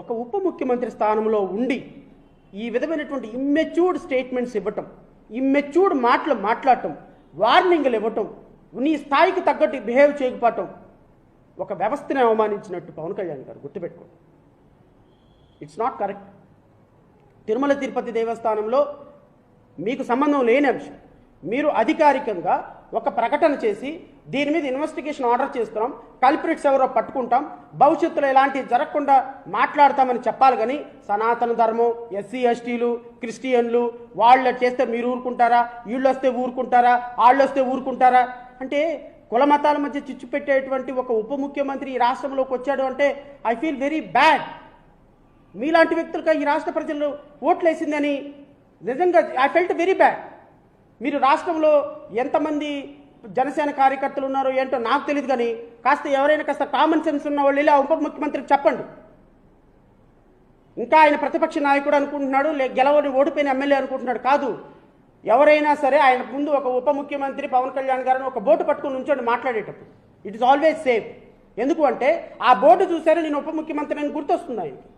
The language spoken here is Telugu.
ఒక ఉప ముఖ్యమంత్రి స్థానంలో ఉండి ఈ విధమైనటువంటి ఇమ్మెచ్యూర్డ్ స్టేట్మెంట్స్ ఇవ్వటం, ఇమ్మెచ్యూర్డ్ మాటలు మాట్లాడటం, వార్నింగ్లు ఇవ్వటం, నీ స్థాయికి తగ్గట్టు బిహేవ్ చేయకపోవటం ఒక వ్యవస్థని అవమానించినట్టు పవన్ కళ్యాణ్ గారు గుర్తుపెట్టుకోండి. It's not correct. Tirumala Tirupati దేవస్థానంలో మీకు సంబంధం లేని అంశం మీరు అధికారికంగా ఒక ప్రకటన చేసి దీని మీద ఇన్వెస్టిగేషన్ ఆర్డర్ చేస్తున్నాం, కల్ప్రిట్స్ ఎవరో పట్టుకుంటాం, భవిష్యత్తులో ఇలాంటివి జరగకుండా మాట్లాడతామని చెప్పాలి. కానీ సనాతన ధర్మం, ఎస్సీ ఎస్టీలు, క్రిస్టియన్లు వాళ్ళు చేస్తే మీరు ఊరుకుంటారా, వీళ్ళు వస్తే ఊరుకుంటారా, వాళ్ళు వస్తే ఊరుకుంటారా అంటే కుల మతాల మధ్య చిచ్చు పెట్టేటువంటి ఒక ఉప ముఖ్యమంత్రి ఈ రాష్ట్రంలోకి వచ్చాడు అంటే ఐ ఫీల్ వెరీ బ్యాడ్. మీలాంటి వ్యక్తులుగా ఈ రాష్ట్ర ప్రజలు ఓట్లేసిందని నిజంగా ఐ ఫెల్ట్ వెరీ బ్యాడ్. మీరు రాష్ట్రంలో ఎంతమంది జనసేన కార్యకర్తలు ఉన్నారో ఏంటో నాకు తెలియదు, కానీ ఎవరైనా కాస్త కామన్ సెన్స్ ఉన్న వాళ్ళు ఇలా ఉప ముఖ్యమంత్రికి చెప్పండి. ఇంకా ఆయన ప్రతిపక్ష నాయకుడు అనుకుంటున్నాడు, గెలవని ఓడిపోయిన ఎమ్మెల్యే అనుకుంటున్నాడు. కాదు, ఎవరైనా సరే ఆయన ముందు ఒక ఉప ముఖ్యమంత్రి పవన్ కళ్యాణ్ గారిని ఒక బోర్డు పట్టుకుని ఉంచండి మాట్లాడేటప్పుడు. It is always safe. ఎందుకు అంటే ఆ బోర్డు చూసారో నేను ఉప ముఖ్యమంత్రి అని గుర్తొస్తుంది ఆయనకి.